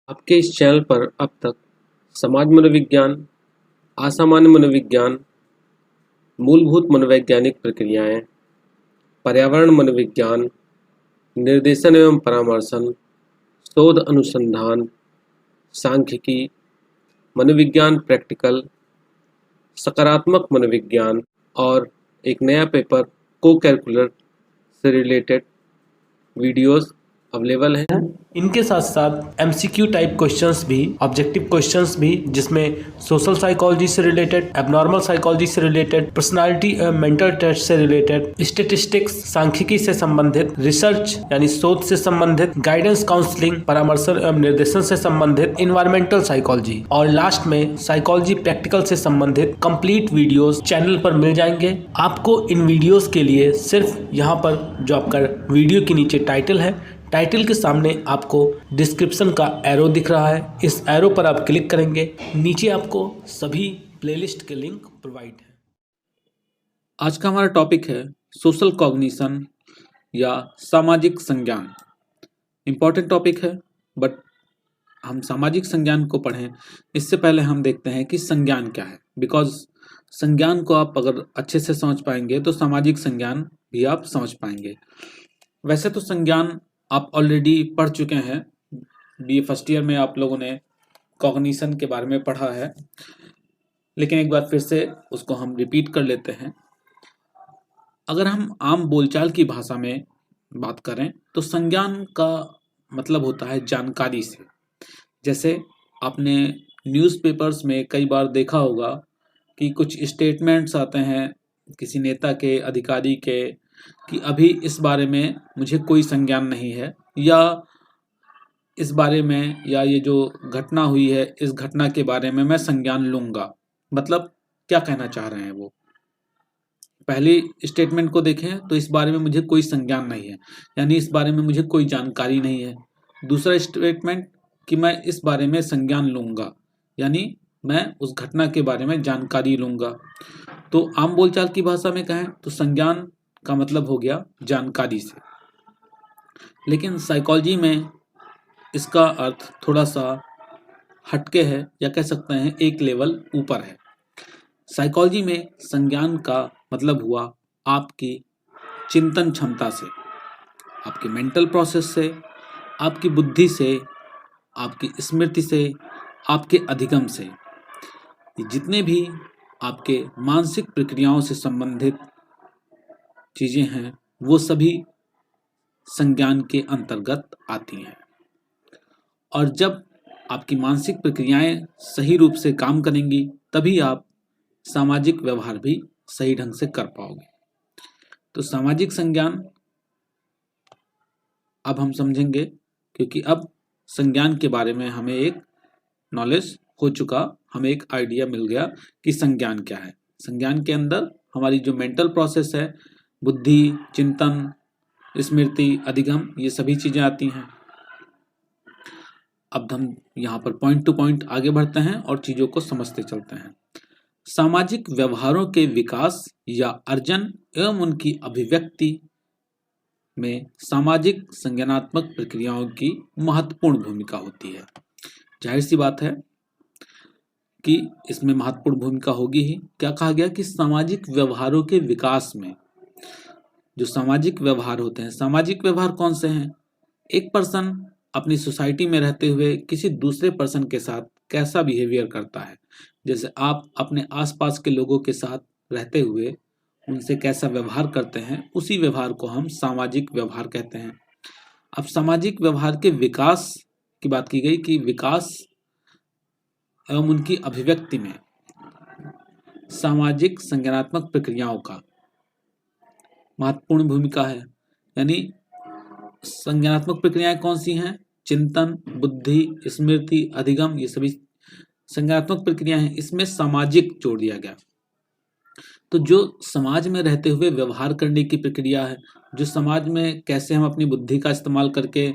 आपके इस चैनल पर अब तक समाज मनोविज्ञान, असामान्य मनोविज्ञान, मूलभूत मनोवैज्ञानिक प्रक्रियाएं, पर्यावरण मनोविज्ञान, निर्देशन एवं परामर्शन, शोध अनुसंधान, सांख्यिकी, मनोविज्ञान प्रैक्टिकल, सकारात्मक मनोविज्ञान और एक नया पेपर को कैलकुलर से रिलेटेड वीडियोस अवेलेबल हैं। इनके साथ साथ एमसीक्यू टाइप क्वेश्चंस भी, ऑब्जेक्टिव क्वेश्चंस भी, जिसमें सोशल साइकोलॉजी से रिलेटेड, एबनॉर्मल साइकोलॉजी से रिलेटेड, पर्सनालिटी मेंटल टेस्ट से रिलेटेड, स्टेटिस्टिक्स सांख्यिकी से संबंधित, रिसर्च यानी शोध से संबंधित, गाइडेंस काउंसलिंग परामर्शन एवं निर्देशन से संबंधित, इन्वायरमेंटल साइकोलॉजी और लास्ट में साइकोलॉजी प्रैक्टिकल से संबंधित कंप्लीट वीडियोस चैनल पर मिल जाएंगे। आपको इन वीडियोस के लिए सिर्फ यहाँ पर जो आपका वीडियो के नीचे टाइटल है, टाइटल के सामने आपको डिस्क्रिप्शन का एरो दिख रहा है, इस एरो पर आप क्लिक करेंगे, नीचे आपको सभी प्लेलिस्ट के लिंक प्रोवाइड है। आज का हमारा टॉपिक है सोशल कॉग्निशन या सामाजिक संज्ञान। इम्पॉर्टेंट टॉपिक है, बट हम सामाजिक संज्ञान को पढ़ें इससे पहले हम देखते हैं कि संज्ञान क्या है। बिकॉज संज्ञान को आप अगर अच्छे से समझ पाएंगे तो सामाजिक संज्ञान भी आप समझ पाएंगे। वैसे तो संज्ञान आप ऑलरेडी पढ़ चुके हैं, बीए फर्स्ट ईयर में आप लोगों ने कॉग्निशन के बारे में पढ़ा है, लेकिन एक बार फिर से उसको हम रिपीट कर लेते हैं। अगर हम आम बोलचाल की भाषा में बात करें तो संज्ञान का मतलब होता है जानकारी से। जैसे आपने न्यूज़पेपर्स में कई बार देखा होगा कि कुछ स्टेटमेंट्स आते हैं किसी नेता के, अधिकारी के, कि अभी इस बारे में मुझे कोई संज्ञान नहीं है, या इस बारे में, या ये जो घटना हुई है इस घटना के बारे में मैं संज्ञान लूंगा। मतलब क्या कहना चाह रहे हैं वो। पहली स्टेटमेंट को देखें तो इस बारे में मुझे कोई संज्ञान नहीं है, यानी इस बारे में मुझे कोई जानकारी नहीं है। दूसरा स्टेटमेंट कि मैं इस बारे में संज्ञान लूंगा, यानी मैं उस घटना के बारे में जानकारी लूंगा। तो आम बोलचाल की भाषा में कहें तो संज्ञान का मतलब हो गया जानकारी से। लेकिन साइकोलॉजी में इसका अर्थ थोड़ा सा हटके है, या कह सकते हैं एक लेवल ऊपर है। साइकोलॉजी में संज्ञान का मतलब हुआ आपकी चिंतन क्षमता से, आपके मेंटल प्रोसेस से, आपकी बुद्धि से, आपकी स्मृति से, आपके अधिगम से। ये जितने भी आपके मानसिक प्रक्रियाओं से संबंधित चीज़ें हैं वो सभी संज्ञान के अंतर्गत आती हैं। और जब आपकी मानसिक प्रक्रियाएं सही रूप से काम करेंगी तभी आप सामाजिक व्यवहार भी सही ढंग से कर पाओगे। तो सामाजिक संज्ञान अब हम समझेंगे, क्योंकि अब संज्ञान के बारे में हमें एक नॉलेज हो चुका, हमें एक आइडिया मिल गया कि संज्ञान क्या है। संज्ञान के अंदर हमारी जो मेंटल प्रोसेस है, बुद्धि, चिंतन, स्मृति, अधिगम, ये सभी चीजें आती हैं। अब हम यहाँ पर पॉइंट टू पॉइंट आगे बढ़ते हैं और चीजों को समझते चलते हैं। सामाजिक व्यवहारों के विकास या अर्जन एवं उनकी अभिव्यक्ति में सामाजिक संज्ञानात्मक प्रक्रियाओं की महत्वपूर्ण भूमिका होती है। जाहिर सी बात है कि इसमें महत्वपूर्ण भूमिका होगी ही। क्या कहा गया कि सामाजिक व्यवहारों के विकास में जो सामाजिक व्यवहार होते हैं, सामाजिक व्यवहार कौन से हैं? एक पर्सन अपनी सोसाइटी में रहते हुए किसी दूसरे पर्सन के साथ कैसा बिहेवियर करता है, जैसे आप अपने आसपास के लोगों के साथ रहते हुए उनसे कैसा व्यवहार करते हैं, उसी व्यवहार को हम सामाजिक व्यवहार कहते हैं। अब सामाजिक व्यवहार के विकास की बात की गई कि विकास एवं उनकी अभिव्यक्ति में सामाजिक संज्ञानात्मक प्रक्रियाओं का महत्वपूर्ण भूमिका है। यानी संज्ञानात्मक प्रक्रियाएं कौन सी हैं? चिंतन, बुद्धि, स्मृति, अधिगम, ये सभी संज्ञानात्मक प्रक्रियाएं हैं। इसमें सामाजिक जोड़ दिया गया। तो जो समाज में रहते हुए व्यवहार करने की प्रक्रिया है, जो समाज में कैसे हम अपनी बुद्धि का इस्तेमाल करके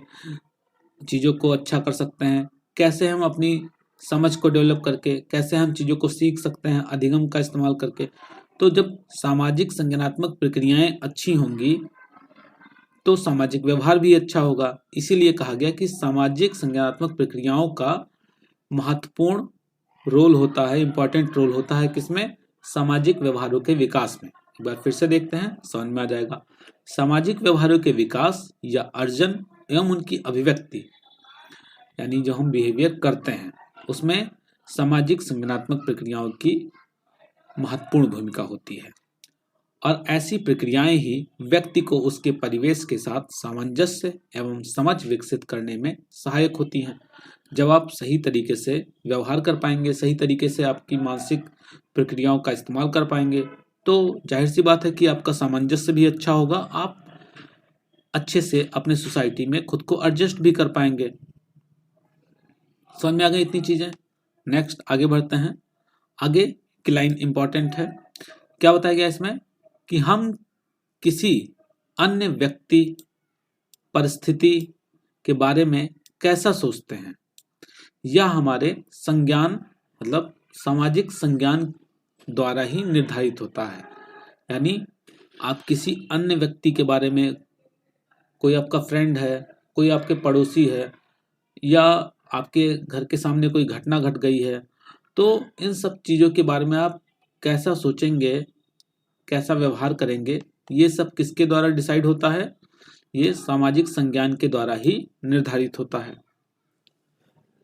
चीज़ों को अच्छा कर सकते हैं, कैसे हम अपनी समझ को डेवलप करके कैसे हम चीज़ों को सीख सकते हैं अधिगम का इस्तेमाल करके। तो जब सामाजिक संज्ञानात्मक प्रक्रियाएं अच्छी होंगी तो सामाजिक व्यवहार भी अच्छा होगा। इसीलिए कहा गया कि सामाजिक संज्ञानात्मक प्रक्रियाओं का महत्वपूर्ण रोल होता है, इंपॉर्टेंट रोल होता है किसमें? सामाजिक व्यवहारों के विकास में। एक बार फिर से देखते हैं, समझ में आ जाएगा। सामाजिक व्यवहारों के विकास या अर्जन एवं उनकी अभिव्यक्ति, यानी जो हम बिहेवियर करते हैं उसमें सामाजिक संज्ञानात्मक प्रक्रियाओं की महत्वपूर्ण भूमिका होती है, और ऐसी प्रक्रियाएं ही व्यक्ति को उसके परिवेश के साथ सामंजस्य एवं समझ विकसित करने में सहायक होती हैं। जब आप सही तरीके से व्यवहार कर पाएंगे, सही तरीके से आपकी मानसिक प्रक्रियाओं का इस्तेमाल कर पाएंगे, तो जाहिर सी बात है कि आपका सामंजस्य भी अच्छा होगा, आप अच्छे से अपने सोसाइटी में खुद को एडजस्ट भी कर पाएंगे। समझ में आ गई इतनी चीजें। नेक्स्ट आगे बढ़ते हैं। आगे की लाइन इंपॉर्टेंट है। क्या बताया गया इसमें? कि हम किसी अन्य व्यक्ति परिस्थिति के बारे में कैसा सोचते हैं, यह हमारे संज्ञान मतलब सामाजिक संज्ञान द्वारा ही निर्धारित होता है। यानी आप किसी अन्य व्यक्ति के बारे में, कोई आपका फ्रेंड है, कोई आपके पड़ोसी है, या आपके घर के सामने कोई घटना घट गई है, तो इन सब चीज़ों के बारे में आप कैसा सोचेंगे, कैसा व्यवहार करेंगे, ये सब किसके द्वारा डिसाइड होता है? ये सामाजिक संज्ञान के द्वारा ही निर्धारित होता है।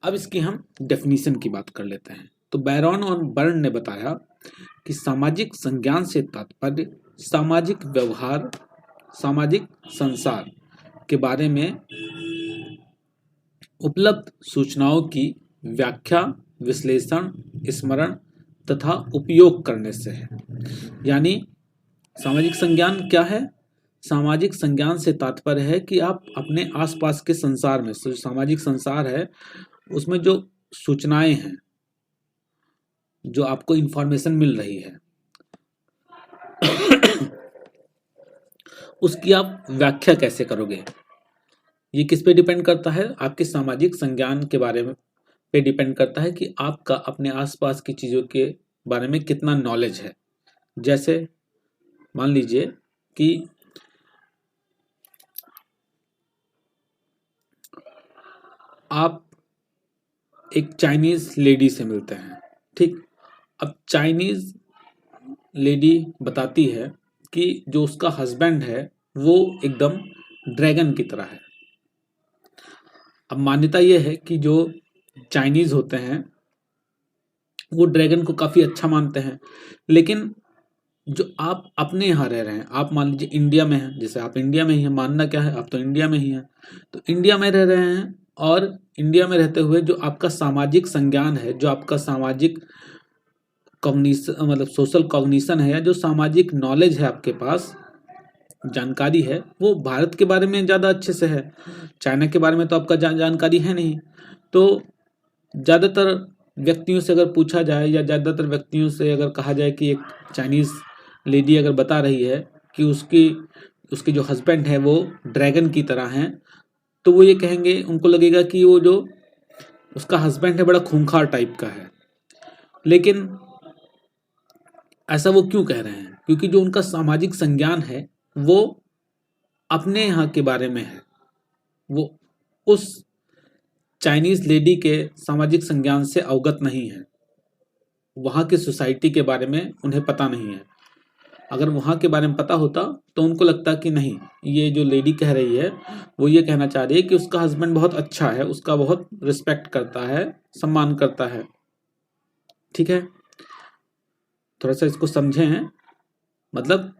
अब इसकी हम डेफिनेशन की बात कर लेते हैं। तो बैरॉन और बर्न ने बताया कि सामाजिक संज्ञान से तात्पर्य सामाजिक व्यवहार, सामाजिक संसार के बारे में उपलब्ध सूचनाओं की व्याख्या, विश्लेषण, स्मरण तथा उपयोग करने से है। यानी सामाजिक संज्ञान क्या है? सामाजिक संज्ञान से तात्पर्य है कि आप अपने आसपास के संसार में, सामाजिक संसार है, उसमें जो सूचनाएं हैं, जो आपको इंफॉर्मेशन मिल रही है, उसकी आप व्याख्या कैसे करोगे? ये किस पे डिपेंड करता है? आपके सामाजिक संज्ञान के बारे में पे डिपेंड करता है कि आपका अपने आसपास की चीज़ों के बारे में कितना नॉलेज है। जैसे मान लीजिए कि आप एक चाइनीज लेडी से मिलते हैं, ठीक? अब चाइनीज लेडी बताती है कि जो उसका हस्बैंड है वो एकदम ड्रैगन की तरह है। अब मान्यता ये है कि जो चाइनीज होते हैं वो ड्रैगन को काफ़ी अच्छा मानते हैं, लेकिन जो आप अपने यहाँ रह रहे हैं, आप मान लीजिए इंडिया में हैं, जैसे आप इंडिया में ही हैं, मानना क्या है, आप तो इंडिया में ही हैं, तो इंडिया में रह रहे हैं, और इंडिया में रहते हुए जो आपका सामाजिक संज्ञान है, जो आपका सामाजिक कॉग्निशन मतलब सोशल कॉग्निशन है, या जो सामाजिक नॉलेज है आपके पास, जानकारी है, वो भारत के बारे में ज़्यादा अच्छे से है। चाइना के बारे में तो आपका जानकारी है नहीं। तो ज़्यादातर व्यक्तियों से अगर पूछा जाए, या ज़्यादातर व्यक्तियों से अगर कहा जाए कि एक चाइनीज़ लेडी अगर बता रही है कि उसके जो हस्बैंड है वो ड्रैगन की तरह हैं, तो वो ये कहेंगे, उनको लगेगा कि वो जो उसका हस्बैंड है बड़ा खूंखार टाइप का है। लेकिन ऐसा वो क्यों कह रहे हैं? क्योंकि जो उनका सामाजिक संज्ञान है वो अपने यहाँ के बारे में है, वो उस चाइनीज लेडी के सामाजिक संज्ञान से अवगत नहीं है, वहाँ की सोसाइटी के बारे में उन्हें पता नहीं है। अगर वहाँ के बारे में पता होता तो उनको लगता कि नहीं, ये जो लेडी कह रही है वो ये कहना चाह रही है कि उसका हस्बैंड बहुत अच्छा है, उसका बहुत रिस्पेक्ट करता है, सम्मान करता है। ठीक है, थोड़ा सा इसको समझें। मतलब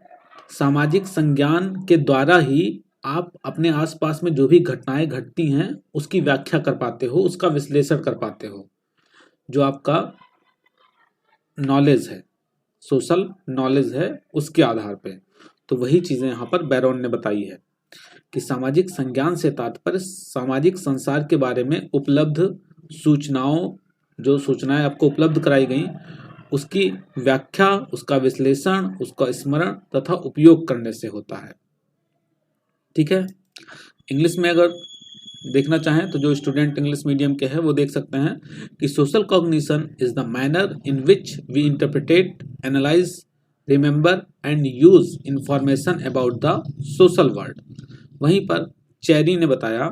सामाजिक संज्ञान के द्वारा ही आप अपने आसपास में जो भी घटनाएं घटती हैं उसकी व्याख्या कर पाते हो, उसका विश्लेषण कर पाते हो। जो आपका नॉलेज है, सोशल नॉलेज है, उसके आधार पे। तो वही चीज़ें यहाँ पर बैरॉन ने बताई है कि सामाजिक संज्ञान से तात्पर्य सामाजिक संसार के बारे में उपलब्ध सूचनाओं, जो सूचनाएं आपको उपलब्ध कराई गई, उसकी व्याख्या, उसका विश्लेषण, उसका स्मरण तथा उपयोग करने से होता है। ठीक है, इंग्लिश में अगर देखना चाहें तो जो स्टूडेंट इंग्लिश मीडियम के हैं वो देख सकते हैं कि social cognition is the manner in which we interpret, analyze, remember and use information about the social world. वहीं पर चेरी ने बताया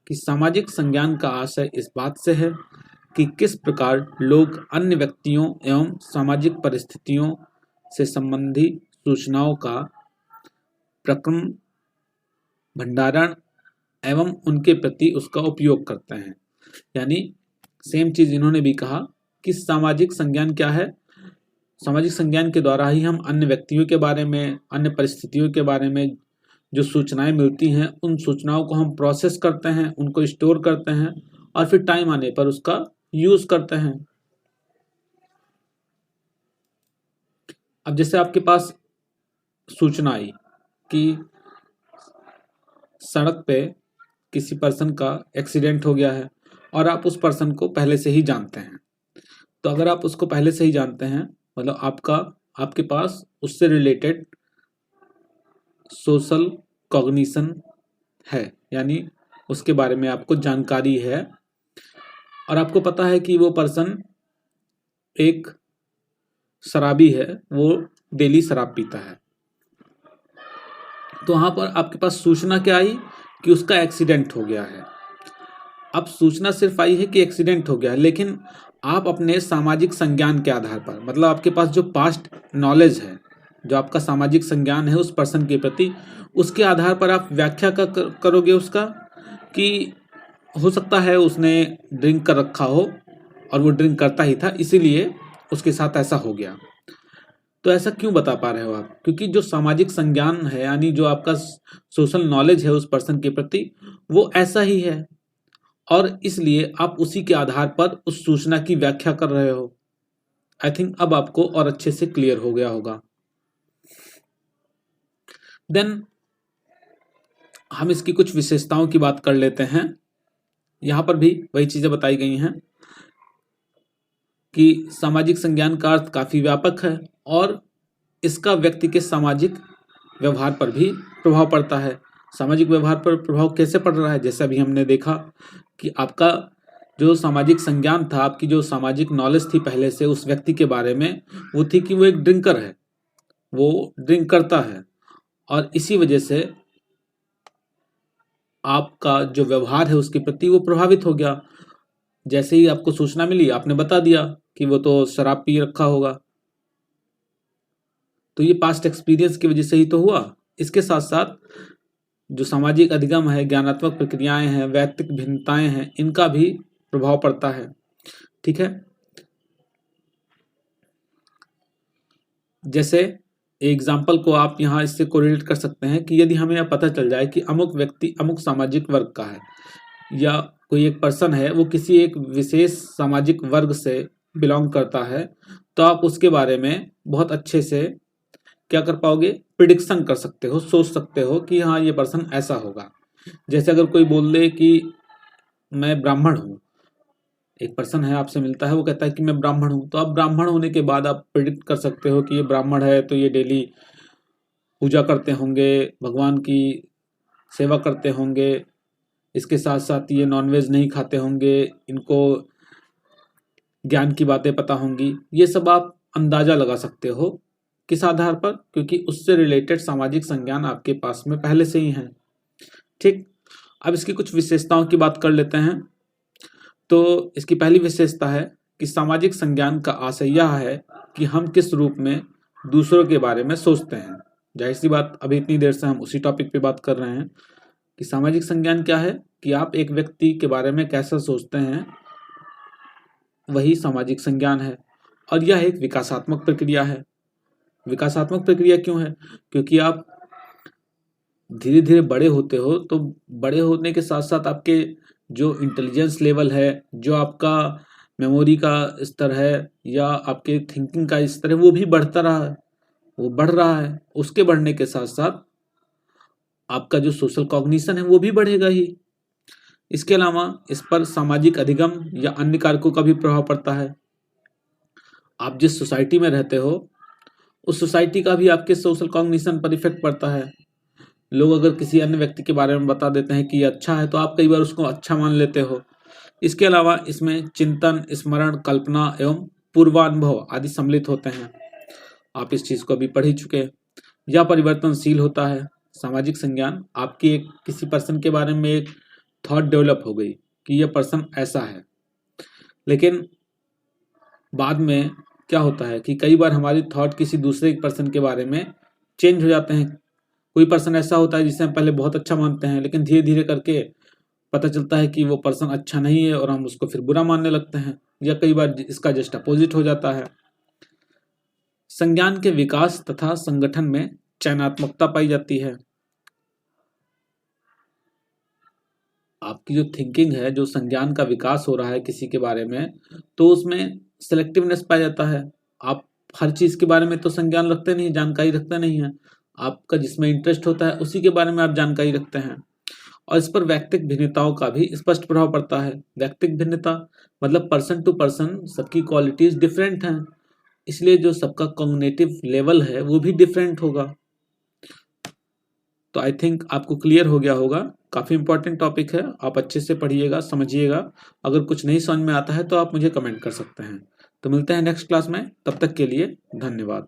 कि सामाजिक संज्ञान का आशय इस बात से है कि किस प्रकार लोग अन्य व्यक्तियों एवं सामाजिक परिस्थितियों से संबंधी सूचनाओं का प्रक्रम, भंडारण एवं उनके प्रति उसका उपयोग करते हैं। यानी सेम चीज इन्होंने भी कहा कि सामाजिक संज्ञान क्या है। सामाजिक संज्ञान के द्वारा ही हम अन्य व्यक्तियों के बारे में, अन्य परिस्थितियों के बारे में जो सूचनाएं मिलती हैं, उन सूचनाओं को हम प्रोसेस करते हैं, उनको स्टोर करते हैं और फिर टाइम आने पर उसका यूज करते हैं। अब जैसे आपके पास सूचना आई कि सड़क पे किसी पर्सन का एक्सीडेंट हो गया है और आप उस पर्सन को पहले से ही जानते हैं, तो अगर आप उसको पहले से ही जानते हैं मतलब आपके पास उससे रिलेटेड सोशल कॉग्निशन है, यानी उसके बारे में आपको जानकारी है और आपको पता है कि वो पर्सन एक शराबी है, वो डेली शराब पीता है। तो वहाँ पर आपके पास सूचना क्या आई कि उसका एक्सीडेंट हो गया है। अब सूचना सिर्फ आई है कि एक्सीडेंट हो गया है, लेकिन आप अपने सामाजिक संज्ञान के आधार पर, मतलब आपके पास जो पास्ट नॉलेज है, जो आपका सामाजिक संज्ञान है उस पर्सन के प्रति, उसके आधार पर आप व्याख्या करोगे उसका कि हो सकता है उसने ड्रिंक कर रखा हो और वो ड्रिंक करता ही था, इसीलिए उसके साथ ऐसा हो गया। तो ऐसा क्यों बता पा रहे हो आप? क्योंकि जो सामाजिक संज्ञान है, यानी जो आपका सोशल नॉलेज है उस पर्सन के प्रति, वो ऐसा ही है और इसलिए आप उसी के आधार पर उस सूचना की व्याख्या कर रहे हो। आई थिंक अब आपको और अच्छे से क्लियर हो गया होगा। देन हम इसकी कुछ विशेषताओं की बात कर लेते हैं। यहां पर भी वही चीजें बताई गई हैं कि सामाजिक संज्ञान का अर्थ काफी व्यापक है और इसका व्यक्ति के सामाजिक व्यवहार पर भी प्रभाव पड़ता है। सामाजिक व्यवहार पर प्रभाव कैसे पड़ रहा है? जैसे अभी हमने देखा कि आपका जो सामाजिक संज्ञान था, आपकी जो सामाजिक नॉलेज थी पहले से उस व्यक्ति के बारे में, वो थी कि वो एक ड्रिंकर है, वो ड्रिंक करता है और इसी वजह से आपका जो व्यवहार है उसके प्रति वो प्रभावित हो गया। जैसे ही आपको सूचना मिली, आपने बता दिया कि वो तो शराब पी रखा होगा, तो ये पास्ट एक्सपीरियंस की वजह से ही तो हुआ। इसके साथ साथ जो सामाजिक अधिगम है, ज्ञानात्मक प्रक्रियाएं हैं, वैयक्तिक भिन्नताएं हैं, इनका भी प्रभाव पड़ता है। ठीक है, जैसे एग्जाम्पल को आप यहाँ इससे कोरिलेट कर सकते हैं कि यदि हमें यह पता चल जाए कि अमुक व्यक्ति अमुक सामाजिक वर्ग का है या कोई एक पर्सन है वो किसी एक विशेष सामाजिक वर्ग से बिलोंग करता है, तो आप उसके बारे में बहुत अच्छे से क्या कर पाओगे? प्रिडिक्शन कर सकते हो, सोच सकते हो कि हाँ ये पर्सन ऐसा होगा। जैसे अगर कोई बोल दे कि मैं ब्राह्मण हूँ, एक पर्सन है आपसे मिलता है, वो कहता है कि मैं ब्राह्मण हूँ, तो आप ब्राह्मण होने के बाद आप प्रिडिक्ट कर सकते हो कि ये ब्राह्मण है तो ये डेली पूजा करते होंगे, भगवान की सेवा करते होंगे, इसके साथ साथ ये नॉनवेज नहीं खाते होंगे, इनको ज्ञान की बातें पता होंगी। ये सब आप अंदाजा लगा सकते हो। किस आधार पर? क्योंकि उससे रिलेटेड सामाजिक संज्ञान आपके पास में पहले से ही है। ठीक, अब इसकी कुछ विशेषताओं की बात कर लेते हैं। तो इसकी पहली विशेषता है कि सामाजिक संज्ञान का आशय यह है कि हम किस रूप में दूसरों के बारे में सोचते हैं। जाहिर सी बात, अभी इतनी देर से हम उसी टॉपिक पे बात कर रहे हैं कि सामाजिक संज्ञान क्या है, कि आप एक व्यक्ति के बारे में कैसा सोचते हैं, वही सामाजिक संज्ञान है। और यह एक विकासात्मक प्रक्रिया है। विकासात्मक प्रक्रिया क्यों है? क्योंकि आप धीरे धीरे बड़े होते हो, तो बड़े होने के साथ साथ आपके जो इंटेलिजेंस लेवल है, जो आपका मेमोरी का स्तर है या आपके थिंकिंग का स्तर है, वो भी बढ़ता रहा है, वो बढ़ रहा है। उसके बढ़ने के साथ साथ आपका जो सोशल कॉग्निशन है वो भी बढ़ेगा ही। इसके अलावा इस पर सामाजिक अधिगम या अन्य कारकों का भी प्रभाव पड़ता है। आप जिस सोसाइटी में रहते हो उस सोसाइटी का भी आपके सोशल कॉग्निशन पर इफेक्ट पड़ता है। लोग अगर किसी अन्य व्यक्ति के बारे में बता देते हैं कि ये अच्छा है, तो आप कई बार उसको अच्छा मान लेते हो। इसके अलावा इसमें चिंतन, स्मरण, कल्पना एवं पूर्वानुभव आदि सम्मिलित होते हैं। आप इस चीज को अभी पढ़ ही चुके हैं। यह परिवर्तनशील होता है। सामाजिक संज्ञान आपकी एक किसी पर्सन के बारे में एक थॉट डेवलप हो गई कि यह पर्सन ऐसा है, लेकिन बाद में क्या होता है कि कई बार हमारी थॉट किसी दूसरे पर्सन के बारे में चेंज हो जाते हैं। कोई पर्सन ऐसा होता है जिसे हम पहले बहुत अच्छा मानते हैं, लेकिन धीरे धीरे करके पता चलता है कि वो पर्सन अच्छा नहीं है और हम उसको फिर बुरा मानने लगते हैं, या कई बार इसका जस्ट अपोजिट हो जाता है। संज्ञान के विकास तथा संगठन में चयनात्मकता पाई जाती है। आपकी जो थिंकिंग है, जो संज्ञान का विकास हो रहा है किसी के बारे में, तो उसमें सिलेक्टिवनेस पाया जाता है। आप हर चीज के बारे में तो संज्ञान रखते नहीं, जानकारी रखते नहीं है। आपका जिसमें इंटरेस्ट होता है उसी के बारे में आप जानकारी रखते हैं, और इस पर व्यक्तिक भिन्नताओं का भी स्पष्ट प्रभाव पड़ता है। व्यक्तिक भिन्नता मतलब पर्सन टू पर्सन सबकी क्वालिटीज डिफरेंट हैं, इसलिए जो सबका कॉग्निटिव लेवल है वो भी डिफरेंट होगा। तो आई थिंक आपको क्लियर हो गया होगा। काफ़ी इंपॉर्टेंट टॉपिक है, आप अच्छे से पढ़िएगा, समझिएगा। अगर कुछ नहीं समझ में आता है तो आप मुझे कमेंट कर सकते हैं। तो मिलते हैं नेक्स्ट क्लास में, तब तक के लिए धन्यवाद।